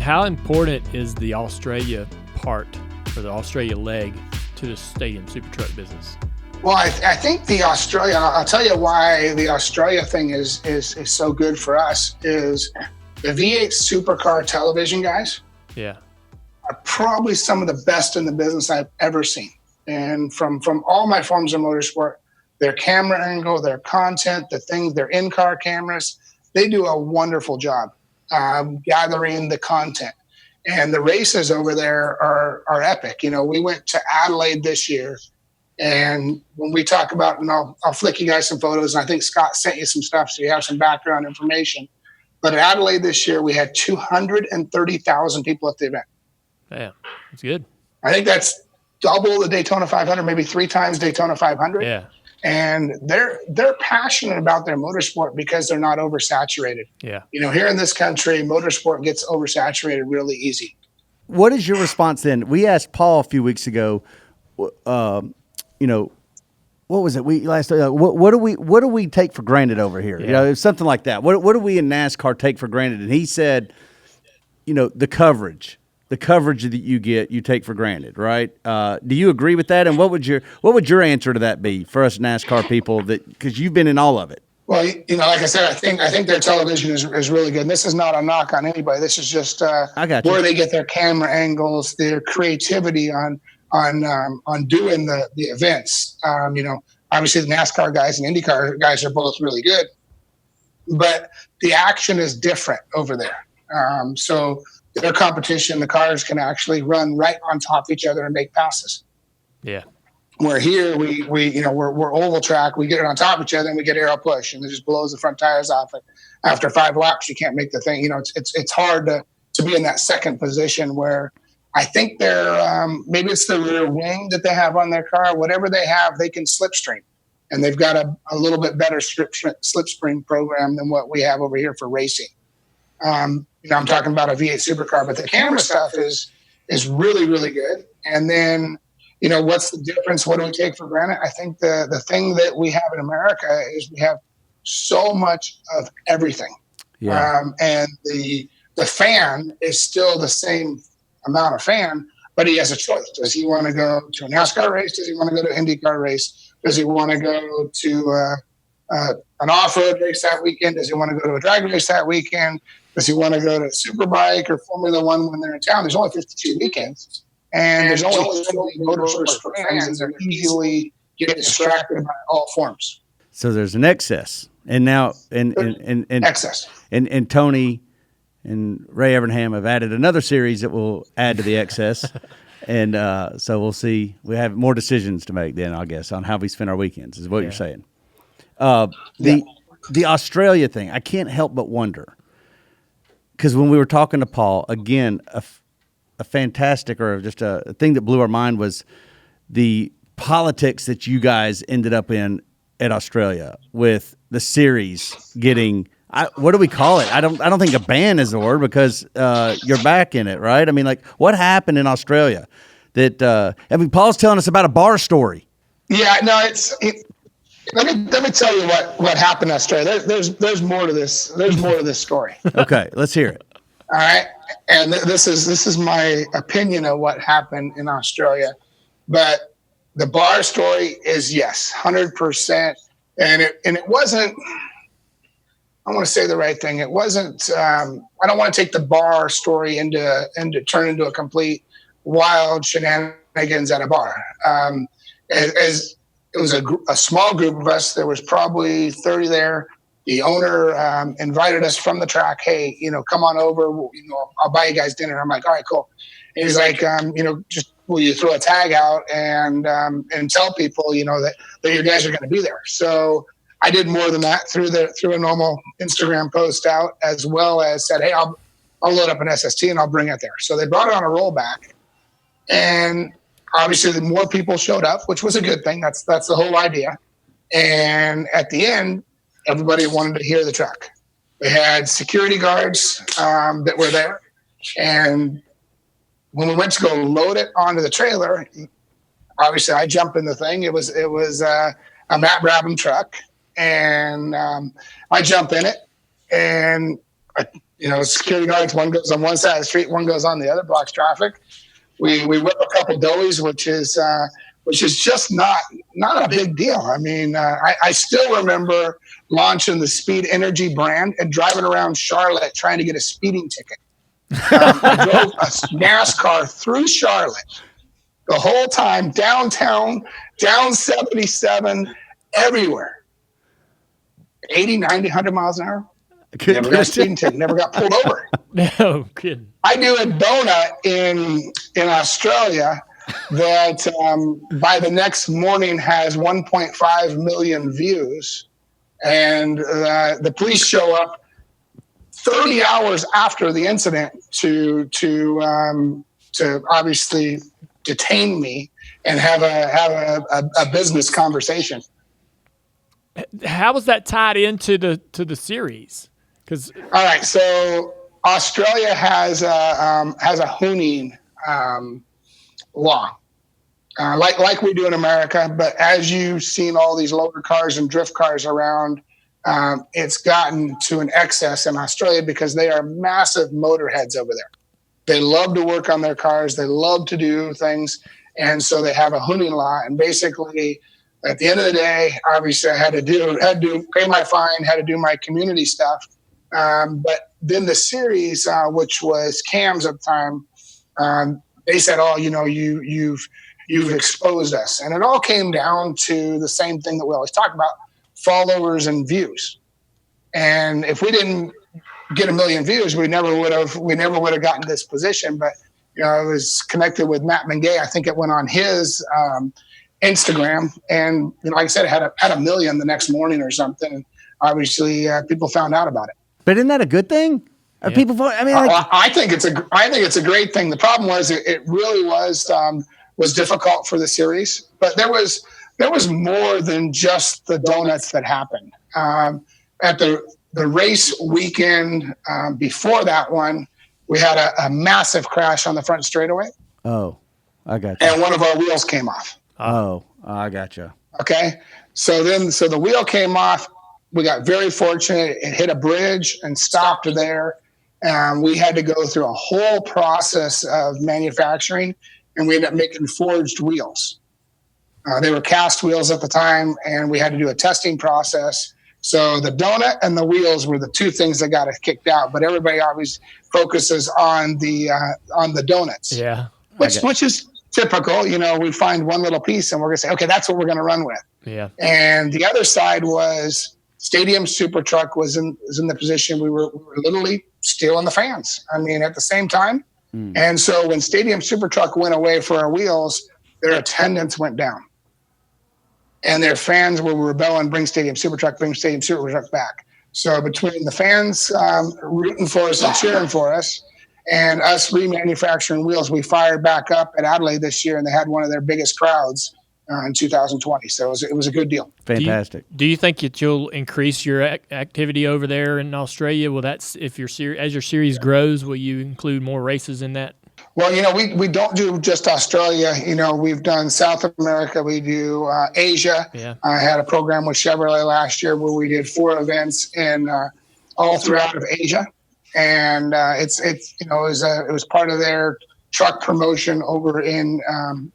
How important is the Australia part or the Australia leg to the stadium super truck business? Well, I think the Australia, I'll tell you why the Australia thing is so good for us is the V8 supercar television guys Yeah. are probably some of the best in the business I've ever seen. And from all my forms of motorsport, their camera angle, their content, the things, their in-car cameras, they do a wonderful job gathering the content. And the races over there are epic. You know, we went to Adelaide this year, and when we talk about, and I'll flick you guys some photos, and I think Scott sent you some stuff so you have some background information. But at Adelaide this year, we had 230,000 people at the event. Yeah, that's good. I think that's double the Daytona 500, maybe 3 times Daytona 500. Yeah. And they're passionate about their motorsport because they're not oversaturated. Yeah. You know, here in this country, motorsport gets oversaturated really easy. What is your response then? We asked Paul a few weeks ago, you know, what was it? What do we take for granted over here? Yeah. You know, something like that. What do we in NASCAR take for granted? And he said, you know, the coverage that you get, you take for granted, right? Do you agree with that? And what would your answer to that be for us NASCAR people, that because you've been in all of it? Well, you know, like I said, I think their television is really good. And this is not a knock on anybody. This is just where they get their camera angles, their creativity on doing the events. You know, obviously the NASCAR guys and IndyCar guys are both really good, but the action is different over there. So their competition, the cars can actually run right on top of each other and make passes. Yeah. Where here we're oval track, we get it on top of each other and we get aero push, and it just blows the front tires off it. After 5 laps, you can't make the thing. You know, it's hard to be in that second position where I think they're maybe it's the rear wing that they have on their car. Whatever they have, they can slipstream, and they've got a little bit better slipstream program than what we have over here for racing. You know, I'm talking about a V8 supercar, but the camera stuff is really, really good. And then, you know, what's the difference? What do we take for granted? I think the thing that we have in America is we have so much of everything. Yeah. And the fan is still the same amount of fan, but he has a choice. Does he want to go to a NASCAR race? Does he want to go to an IndyCar race? Does he want to go to an off-road race that weekend? Does he want to go to a drag race that weekend? Does he want to go to Superbike or Formula One when they're in town? There's only 52 weekends, and there's only so many motorsports fans that are easily get distracted by all forms. So there's an excess, and now and excess, and Tony and Ray Evernham have added another series that will add to the excess, and so we'll see. We have more decisions to make then, I guess, on how we spend our weekends. Is what you're saying. The Australia thing, I can't help but wonder. Because when we were talking to Paul, again, a fantastic or just a thing that blew our mind was the politics that you guys ended up in at Australia with the series getting. What do we call it? I don't think a ban is the word because you're back in it, right? I mean, like, what happened in Australia? Paul's telling us about a bar story. Yeah, no, Let me tell you what happened in Australia. There's more to this. There's more to this story. Okay, let's hear it. All right, and this is my opinion of what happened in Australia. But the bar story is 100%, and it wasn't. I want to say the right thing. It wasn't. I don't want to take the bar story into turn into a complete wild shenanigans at a bar. As it was a small group of us. There was probably 30 there. The owner invited us from the track. Hey, you know, come on over. You know, I'll buy you guys dinner. I'm like, all right, cool. And he's like, you know, just will you throw a tag out and tell people, you know, that your guys are going to be there. So I did more than that through a normal Instagram post out, as well as said, hey, I'll load up an SST and I'll bring it there. So they brought it on a rollback, and obviously, the more people showed up, which was a good thing. That's the whole idea. And at the end, everybody wanted to hear the truck. We had security guards that were there. And when we went to go load it onto the trailer, obviously I jumped in the thing. It was a Matt Brabham truck. And I jump in it. And security guards. One goes on one side of the street, one goes on the other, blocks traffic. We whip a couple doughies, which is just not a big deal. I mean, I still remember launching the Speed Energy brand and driving around Charlotte trying to get a speeding ticket. I drove a NASCAR through Charlotte the whole time, downtown, down 77, everywhere. 80, 90, 100 miles an hour. Never got a speeding ticket, never got pulled over. No kidding. I do a donut in Australia that by the next morning has 1.5 million views, and the police show up 30 hours after the incident to obviously detain me and have a business conversation. How was that tied into the series? Because all right, so Australia has a hooning law, like we do in America. But as you've seen all these loader cars and drift cars around, it's gotten to an excess in Australia because they are massive motorheads over there. They love to work on their cars. They love to do things, and so they have a hooning law. And basically, at the end of the day, obviously, I had to pay my fine, had to do my community stuff. But then the series, which was Cam's at the time, they said, "Oh, you've exposed us," and it all came down to the same thing that we always talk about: followers and views. And if we didn't get 1 million views, we never would have gotten this position. But I was connected with Matt Mengay. I think it went on his Instagram, and like I said, it had 1 million the next morning or something. And obviously, people found out about it. But isn't that a good thing? Are people? I mean, I think it's a great thing. The problem was it really was difficult for the series, but there was more than just the donuts that happened at the race weekend. Before that one, we had a massive crash on the front straightaway. Oh, I got you. And one of our wheels came off. Oh, I got you. Okay, so the wheel came off. We got very fortunate. It hit a bridge and stopped there. We had to go through a whole process of manufacturing, and we ended up making forged wheels. They were cast wheels at the time, and we had to do a testing process. So the donut and the wheels were the two things that got us kicked out. But everybody always focuses on the donuts. Yeah, which is typical. We find one little piece, and we're gonna say, okay, that's what we're gonna run with. Yeah. And the other side was Stadium Super Truck was in the position we were literally stealing the fans. I mean, at the same time. And so when Stadium Super Truck went away for our wheels, their attendance went down. And their fans were rebelling, bring Stadium Super Truck back. So between the fans rooting for us and cheering for us, and us remanufacturing wheels, we fired back up at Adelaide this year, and they had one of their biggest crowds in 2020. So it was a good deal. Fantastic. Do you think that you'll increase your activity over there in Australia? Will that, as your series grows, will you include more races in that? Well, we don't do just Australia. We've done South America. We do Asia. Yeah. I had a program with Chevrolet last year where we did 4 events in all throughout of Asia, and it was part of their truck promotion over in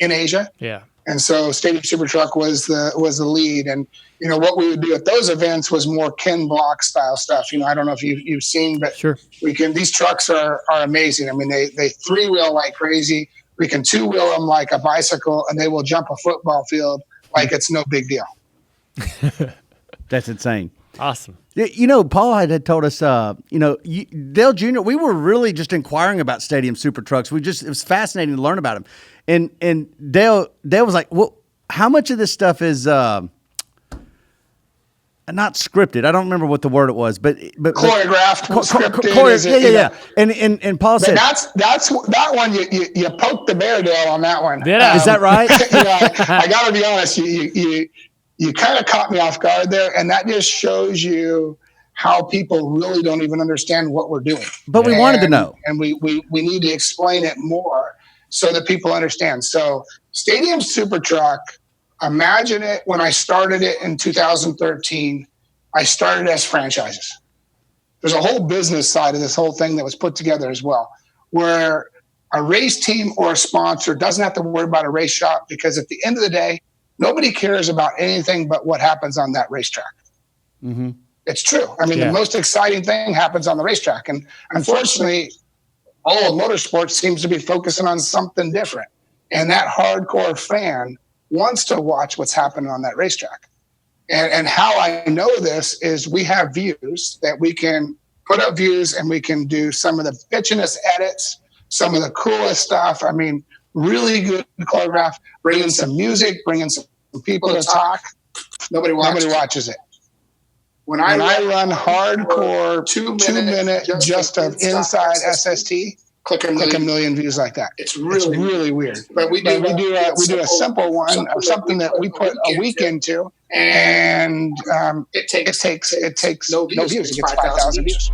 Asia. Yeah. And so Stadium Super Truck was the lead. And, what we would do at those events was more Ken Block style stuff. I don't know if you've seen, but sure. These trucks are amazing. I mean, they 3-wheel like crazy. We can 2-wheel them like a bicycle, and they will jump a football field like it's no big deal. That's insane. Awesome. Paul had told us, Dale Jr., we were really just inquiring about Stadium Super Trucks. It was fascinating to learn about them. And Dale was like, well, how much of this stuff is not scripted? I don't remember what the word it was, but choreographed, scripted. Yeah. And Paul said that's that one. You poked the bear, Dale, on that one. Is that right? I got to be honest. You kind of caught me off guard there, and that just shows you how people really don't even understand what we're doing. But we wanted to know, and we need to explain it more so that people understand. So Stadium Super Truck, imagine it when I started it in 2013, I started as franchises. there's a whole business side of this whole thing that was put together as well, where a race team or a sponsor doesn't have to worry about a race shop, because at the end of the day, nobody cares about anything but what happens on that racetrack. Mm-hmm. It's true. I mean, Yeah. the most exciting thing happens on the racetrack. And unfortunately, all of motorsports seems to be focusing on something different. And that hardcore fan wants to watch what's happening on that racetrack. And how I know this is we have views that we can put up views, and we can do some of the bitchinest edits, some of the coolest stuff. I mean, really good choreograph, bring in some music, bring in some people to talk. Nobody watches it. When I run hardcore 2 minute just of inside SST, click a million views like that. It's really weird. But we do a simple one of something that we put a week into, and it takes no views. It gets 5,000 views.